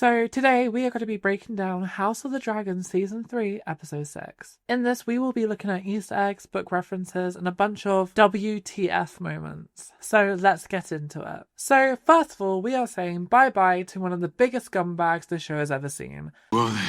So today we are going to be breaking down House of the Dragon Season 3, Episode 6. In this we will be looking at Easter eggs, book references, and a bunch of WTF moments. So let's get into it. So first of all, we are saying bye-bye to one of the biggest scumbags the show has ever seen. Will they?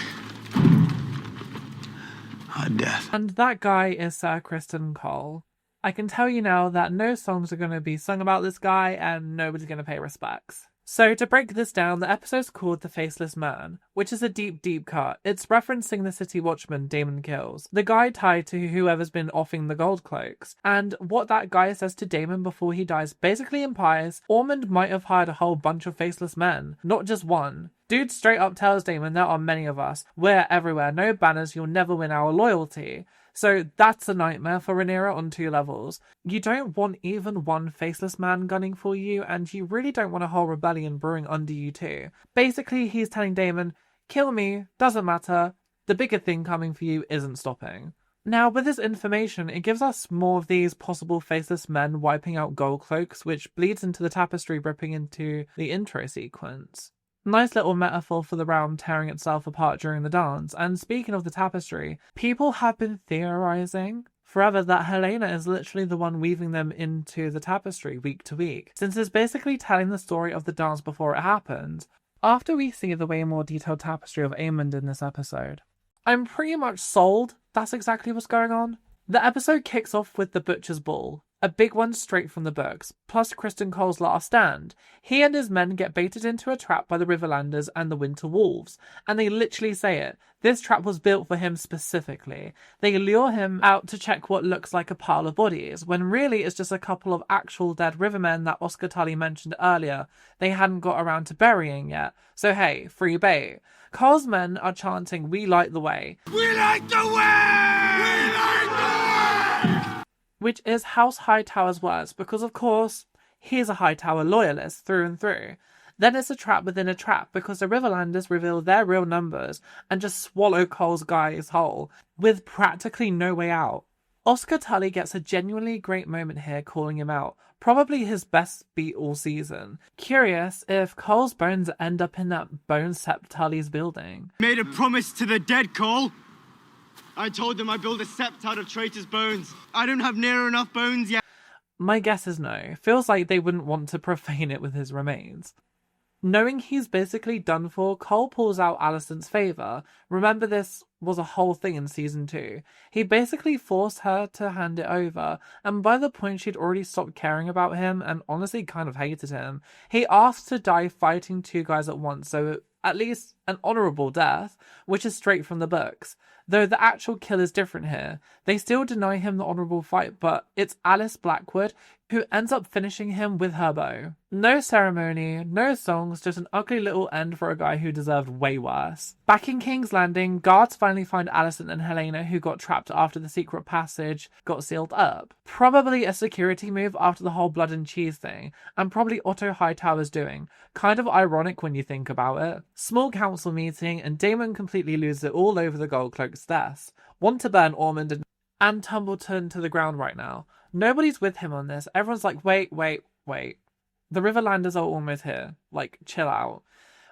Death. And that guy is Sir Criston Cole. I can tell you now that no songs are going to be sung about this guy and nobody's going to pay respects. So to break this down, the episode's called The Faceless Man, which is a deep cut. It's referencing the city watchman Daemon kills, the guy tied to whoever's been offing the gold cloaks. And what that guy says to Daemon before he dies basically implies Ormund might have hired a whole bunch of faceless men, not just one. Dude straight up tells Daemon there are many of us, we're everywhere, no banners, you'll never win our loyalty. So that's a nightmare for Rhaenyra on 2 levels. You don't want even one faceless man gunning for you, and you really don't want a whole rebellion brewing under you too. Basically, he's telling Daemon, kill me, doesn't matter, the bigger thing coming for you isn't stopping. Now, with this information, it gives us more of these possible faceless men wiping out gold cloaks, which bleeds into the tapestry ripping into the intro sequence. Nice little metaphor for the realm tearing itself apart during the dance. And speaking of the tapestry, people have been theorizing forever that Helaena is literally the one weaving them into the tapestry week to week, since it's basically telling the story of the dance before it happened. After we see the way more detailed tapestry of Aemond in this episode, I'm pretty much sold that's exactly what's going on. The episode kicks off with the Butcher's Ball, a big one straight from the books, plus Criston Cole's last stand. He and his men get baited into a trap by the Riverlanders and the Winter Wolves, and they literally say it. This trap was built for him specifically. They lure him out to check what looks like a pile of bodies, when really it's just a couple of actual dead rivermen that Oscar Tully mentioned earlier they hadn't got around to burying yet. So hey, free bait. Cole's men are chanting, "We light the way." We light the way! We light the way! Which is House Hightower's words, because of course, he's a Hightower loyalist through and through. Then it's a trap within a trap, because the Riverlanders reveal their real numbers and just swallow Cole's guys whole, with practically no way out. Oscar Tully gets a genuinely great moment here calling him out, probably his best beat all season. Curious if Cole's bones end up in that Bone Sept Tully's building. Made a promise to the dead, Cole. I told them I'd build a sept out of traitors' bones. I don't have near enough bones yet. My guess is no. Feels like they wouldn't want to profane it with his remains. Knowing he's basically done for, Cole pulls out Alicent's favour. Remember, this was a whole thing in Season 2. He basically forced her to hand it over, and by the point she'd already stopped caring about him and honestly kind of hated him, he asked to die fighting 2 guys at once, so at least an honourable death, which is straight from the books. Though the actual kill is different here. They still deny him the honourable fight, but it's Alys Blackwood who ends up finishing him with her bow. No ceremony, no songs, just an ugly little end for a guy who deserved way worse. Back in King's Landing, guards finally find Alicent and Helaena, who got trapped after the secret passage got sealed up. Probably a security move after the whole blood and cheese thing, and probably Otto Hightower's doing. Kind of ironic when you think about it. Small council meeting, and Daemon completely loses it all over the Gold Cloak's death. Want to burn Ormund and Tumbleton to the ground right now. Nobody's with him on this. Everyone's like, wait. The Riverlanders are almost here. Like, chill out.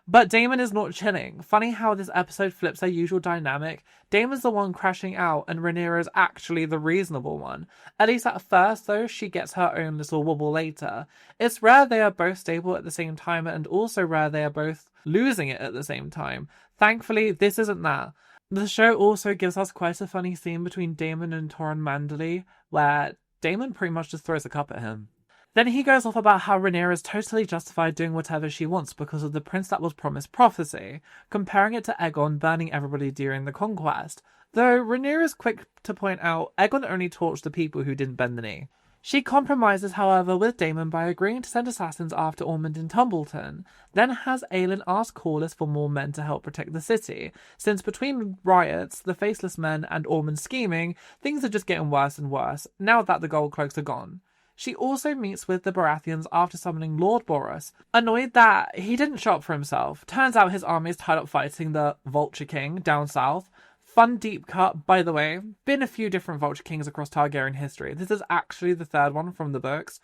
But Daemon is not chilling. Funny how this episode flips their usual dynamic. Daemon's the one crashing out, and Rhaenyra is actually the reasonable one. At least at first, though, she gets her own little wobble later. It's rare they are both stable at the same time, and also rare they are both losing it at the same time. Thankfully, this isn't that. The show also gives us quite a funny scene between Daemon and Torrhen Manderly, where Daemon pretty much just throws a cup at him. Then he goes off about how Rhaenyra is totally justified doing whatever she wants because of the prince that was promised prophecy, comparing it to Aegon burning everybody during the conquest. Though Rhaenyra is quick to point out Aegon only torched the people who didn't bend the knee. She compromises, however, with Daemon by agreeing to send assassins after Ormond in Tumbleton, then has Aelin ask Corlys for more men to help protect the city, since between riots, the Faceless Men, and Ormond scheming, things are just getting worse and worse, now that the Gold Cloaks are gone. She also meets with the Baratheons after summoning Lord Boros, annoyed that he didn't show up for himself. Turns out his army is tied up fighting the Vulture King down south. Fun deep cut, by the way. Been a few different Vulture Kings across Targaryen history. This is actually the 3rd one from the books.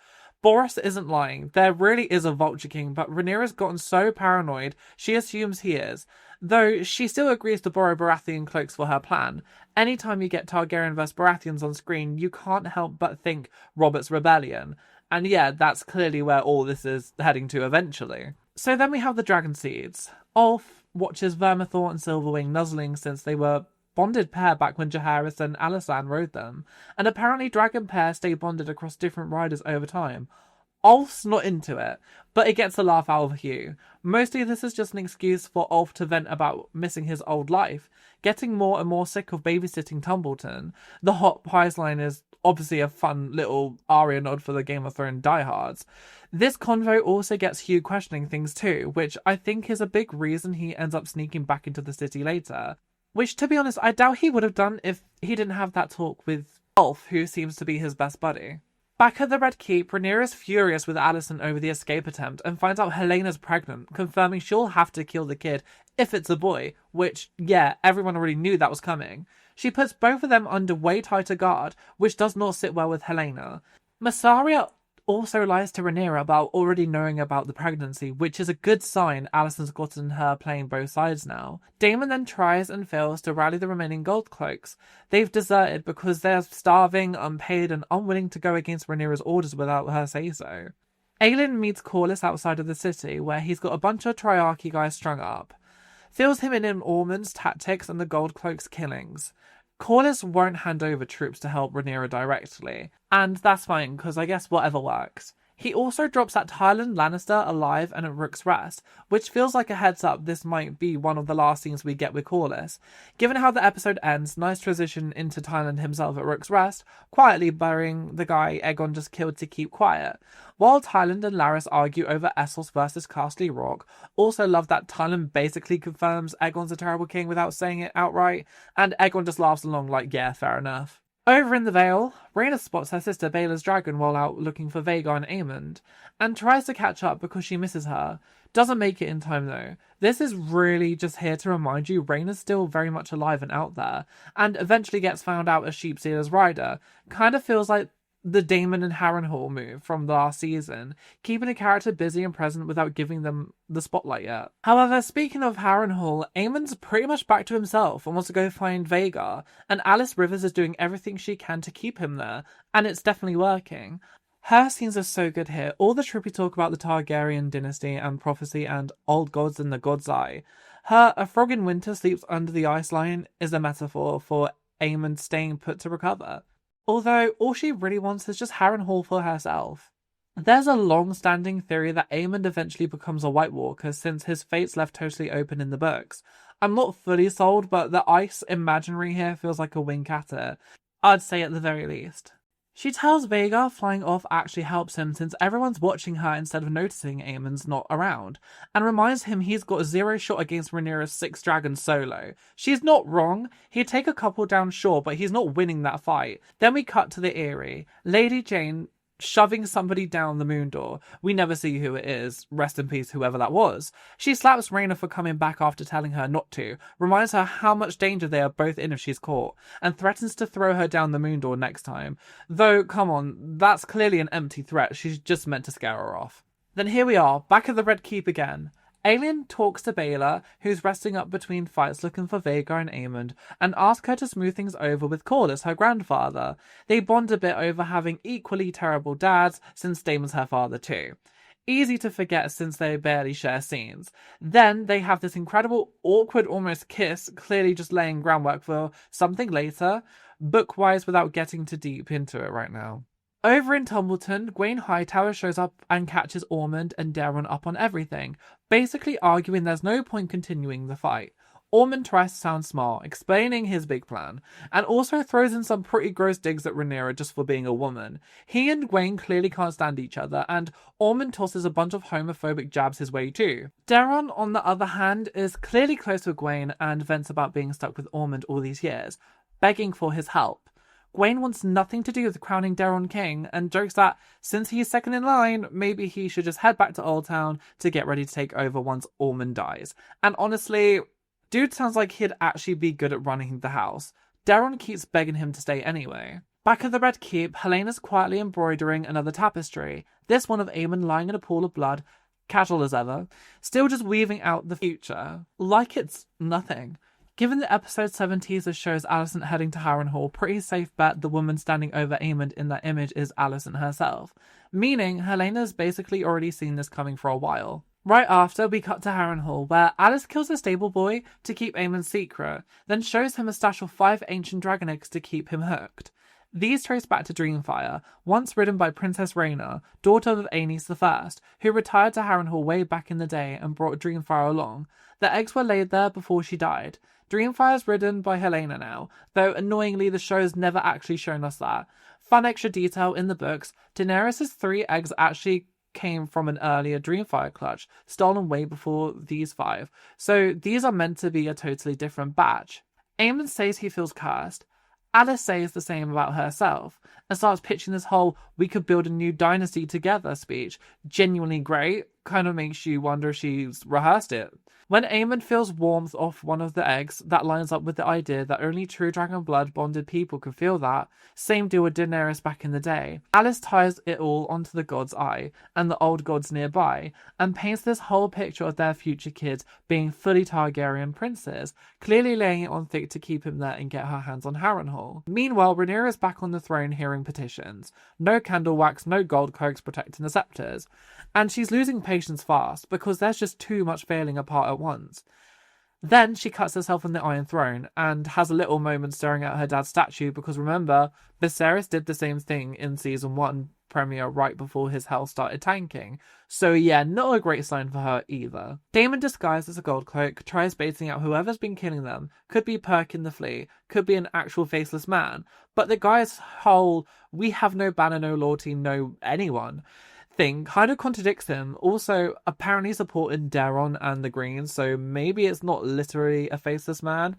Boris isn't lying. There really is a Vulture King, but Rhaenyra's gotten so paranoid, she assumes he is. Though she still agrees to borrow Baratheon cloaks for her plan. Anytime you get Targaryen vs Baratheons on screen, you can't help but think Robert's Rebellion. And yeah, that's clearly where all this is heading to eventually. So then we have the Dragonseeds. Ulf watches Vermithor and Silverwing nuzzling since they were bonded pair back when Jaehaerys and Alysanne rode them, and apparently dragon pairs stay bonded across different riders over time. Ulf's not into it, but it gets a laugh out of Hugh. Mostly this is just an excuse for Ulf to vent about missing his old life, getting more and more sick of babysitting Tumbleton. The hot pies line is obviously a fun little Arya nod for the Game of Thrones diehards. This convo also gets Hugh questioning things too, which I think is a big reason he ends up sneaking back into the city later. Which, to be honest, I doubt he would have done if he didn't have that talk with Ulf, who seems to be his best buddy. Back at the Red Keep, Rhaenyra is furious with Alicent over the escape attempt and finds out Helaena's pregnant, confirming she'll have to kill the kid if it's a boy, which, yeah, everyone already knew that was coming. She puts both of them under way tighter guard, which does not sit well with Helaena. Mysaria also lies to Rhaenyra about already knowing about the pregnancy, which is a good sign Alicent's gotten her playing both sides now. Daemon then tries and fails to rally the remaining gold cloaks. They've deserted because they're starving, unpaid, and unwilling to go against Rhaenyra's orders without her say-so. Aelin meets Corlys outside of the city, where he's got a bunch of Triarchy guys strung up. Fills him in Ormund's tactics and the gold cloaks' killings. Corlys won't hand over troops to help Rhaenyra directly, and that's fine, because I guess whatever works. He also drops that Tyrion Lannister alive and at Rooks' Rest, which feels like a heads up this might be one of the last scenes we get with Corlys. Given how the episode ends, nice transition into Tyrion himself at Rooks' Rest, quietly burying the guy Aegon just killed to keep quiet. While Tyrion and Larys argue over Essos versus Castle Rock, also love that Tyrion basically confirms Aegon's a terrible king without saying it outright, and Aegon just laughs along like, yeah, fair enough. Over in the Vale, Rhaena spots her sister Baela's dragon while out looking for Vhagar and Aemond, and tries to catch up because she misses her. Doesn't make it in time though. This is really just here to remind you Rhaena's still very much alive and out there, and eventually gets found out as Sheepsealer's rider. Kind of feels like the Daemon and Harrenhal move from last season, keeping a character busy and present without giving them the spotlight yet. However, speaking of Harrenhal, Aemond's pretty much back to himself and wants to go find Vhagar, and Alys Rivers is doing everything she can to keep him there, and it's definitely working. Her scenes are so good here. All the trippy talk about the Targaryen dynasty and prophecy and old gods in the God's Eye. Her "a frog in winter sleeps under the ice" line is a metaphor for Aemond staying put to recover. Although all she really wants is just Harrenhal for herself. There's a long-standing theory that Aemond eventually becomes a White Walker since his fate's left totally open in the books. I'm not fully sold, but the ice imaginary here feels like a wink at it. I'd say at the very least. She tells Vhagar flying off actually helps him since everyone's watching her instead of noticing Aemond's not around, and reminds him he's got a zero shot against Rhaenyra's 6 dragons solo. She's not wrong, he'd take a couple down sure, but he's not winning that fight. Then we cut to the Eyrie. Lady Jane shoving somebody down the moon door. We never see who it is. Rest in peace, whoever that was. She slaps Rhaena for coming back after telling her not to, reminds her how much danger they are both in if she's caught, and threatens to throw her down the moon door next time. Though, come on, that's clearly an empty threat. She's just meant to scare her off. Then here we are, back at the Red Keep again. Aelin talks to Baela, who's resting up between fights looking for Vhagar and Aemond, and asks her to smooth things over with Corlys, her grandfather. They bond a bit over having equally terrible dads, since Daemon's her father too. Easy to forget since they barely share scenes. Then they have this incredible, awkward almost kiss, clearly just laying groundwork for something later, book-wise without getting too deep into it right now. Over in Tumbleton, Gwaine Hightower shows up and catches Ormund and Daeron up on everything, basically arguing there's no point continuing the fight. Ormund tries to sound smart, explaining his big plan, and also throws in some pretty gross digs at Rhaenyra just for being a woman. He and Gwaine clearly can't stand each other, and Ormund tosses a bunch of homophobic jabs his way too. Daeron, on the other hand, is clearly close with Gwaine and vents about being stuck with Ormund all these years, begging for his help. Gwaine wants nothing to do with crowning Daeron king, and jokes that since he's second in line, maybe he should just head back to Old Town to get ready to take over once Ormund dies. And honestly, dude sounds like he'd actually be good at running the house. Daeron keeps begging him to stay anyway. Back at the Red Keep, Helaena's quietly embroidering another tapestry, this one of Aemond lying in a pool of blood, casual as ever, still just weaving out the future, like it's nothing. Given that episode 7 teaser shows Alicent heading to Harrenhal, pretty safe bet the woman standing over Aemond in that image is Alicent herself, meaning Helena's basically already seen this coming for a while. Right after, we cut to Harrenhal, where Alys kills a stable boy to keep Aemond's secret, then shows him a stash of 5 ancient dragon eggs to keep him hooked. These trace back to Dreamfire, once ridden by Princess Rhaenyra, daughter of Aenys I, who retired to Harrenhal way back in the day and brought Dreamfire along. The eggs were laid there before she died. Dreamfire's ridden by Helaena now, though annoyingly the show's never actually shown us that. Fun extra detail in the books, Daenerys' 3 eggs actually came from an earlier Dreamfire clutch, stolen way before these 5, so these are meant to be a totally different batch. Aemond says he feels cursed. Alys says the same about herself, and starts pitching this whole "we could build a new dynasty together" speech. Genuinely great, kind of makes you wonder if she's rehearsed it. When Aemond feels warmth off one of the eggs, that lines up with the idea that only true dragon blood bonded people could feel that. Same deal with Daenerys back in the day. Alys ties it all onto the god's eye, and the old gods nearby, and paints this whole picture of their future kids being fully Targaryen princes, clearly laying it on thick to keep him there and get her hands on Harrenhal. Meanwhile, Rhaenyra is back on the throne hearing petitions. No candle wax, no gold cloaks protecting the scepters. And she's losing patience fast, because there's just too much failing apart at once. Then she cuts herself on the Iron Throne, and has a little moment staring at her dad's statue, because remember, Viserys did the same thing in Season 1 premiere right before his health started tanking. So yeah, not a great sign for her either. Daemon disguised as a gold cloak tries baiting out whoever's been killing them. Could be Perkin the Flea, could be an actual Faceless Man, but the guy's whole "we have no banner, no loyalty, no anyone" thing kind of contradicts him. Also, apparently supporting Daeron and the Greens, so maybe it's not literally a Faceless Man,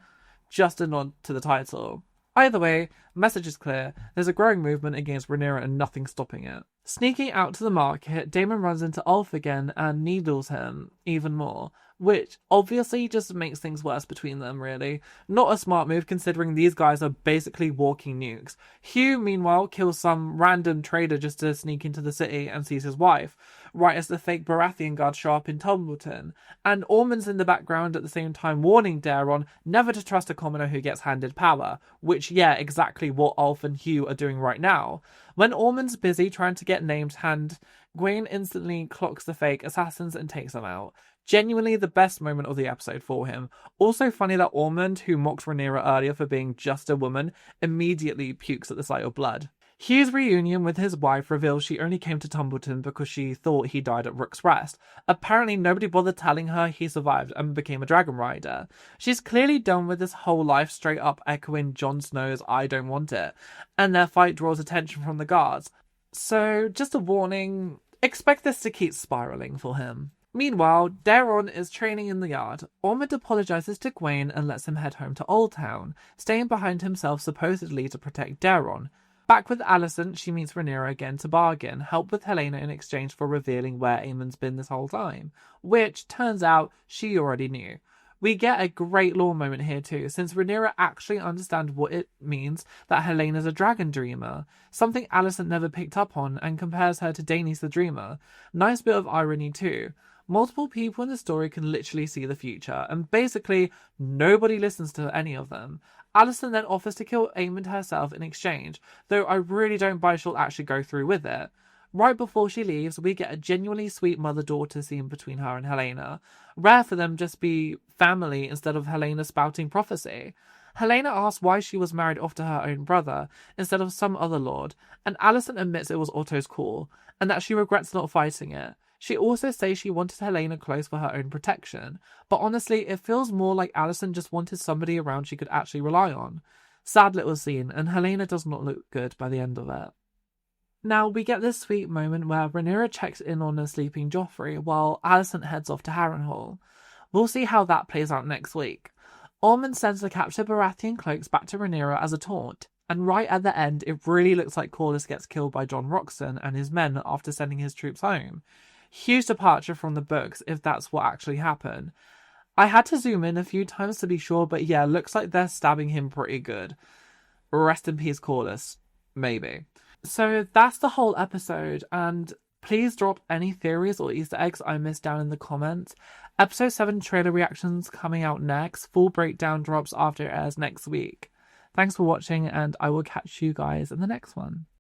just a nod to the title. Either way, message is clear. There's a growing movement against Rhaenyra and nothing stopping it. Sneaking out to the market, Daemon runs into Ulf again and needles him even more, which obviously just makes things worse between them, really. Not a smart move considering these guys are basically walking nukes. Hugh, meanwhile, kills some random trader just to sneak into the city and sees his wife, right as the fake Baratheon guards show up in Tumbleton. And Ormond's in the background at the same time warning Daeron never to trust a commoner who gets handed power, which, yeah, exactly what Ulf and Hugh are doing right now. When Ormond's busy trying to get named hand, Gwaine instantly clocks the fake assassins and takes them out. Genuinely the best moment of the episode for him. Also funny that Ormond, who mocked Rhaenyra earlier for being just a woman, immediately pukes at the sight of blood. Hugh's reunion with his wife reveals she only came to Tumbleton because she thought he died at Rooks' Rest. Apparently nobody bothered telling her he survived and became a dragon rider. She's clearly done with this whole life, straight up echoing Jon Snow's "I don't want it," and their fight draws attention from the guards. So just a warning, expect this to keep spiraling for him. Meanwhile, Daeron is training in the yard. Ormond apologizes to Gwaine and lets him head home to Old Town, staying behind himself supposedly to protect Daeron. Back with Alicent, she meets Rhaenyra again to bargain, help with Helaena in exchange for revealing where Aemond's been this whole time, which, turns out, she already knew. We get a great lore moment here too, since Rhaenyra actually understands what it means that Helena's a dragon dreamer, something Alicent never picked up on, and compares her to Daenys the Dreamer. Nice bit of irony too. Multiple people in the story can literally see the future, and basically nobody listens to any of them. Alicent then offers to kill Aemond herself in exchange, though I really don't buy she'll actually go through with it. Right before she leaves, we get a genuinely sweet mother-daughter scene between her and Helaena. Rare for them just be family instead of Helaena spouting prophecy. Helaena asks why she was married off to her own brother instead of some other lord, and Alicent admits it was Otto's call, and that she regrets not fighting it. She also says she wanted Helaena close for her own protection, but honestly, it feels more like Alicent just wanted somebody around she could actually rely on. Sad little scene, and Helaena does not look good by the end of it. Now, we get this sweet moment where Rhaenyra checks in on a sleeping Joffrey, while Alicent heads off to Harrenhal. We'll see how that plays out next week. Ormond sends the captured Baratheon cloaks back to Rhaenyra as a taunt, and right at the end, it really looks like Corlys gets killed by Jon Roxton and his men after sending his troops home. Huge departure from the books if that's what actually happened. I had to zoom in a few times to be sure, but yeah, looks like they're stabbing him pretty good. Rest in peace, Corlys. Maybe. So that's the whole episode, and please drop any theories or Easter eggs I missed down in the comments. Episode 7 trailer reactions coming out next. Full breakdown drops after it airs next week. Thanks for watching, and I will catch you guys in the next one.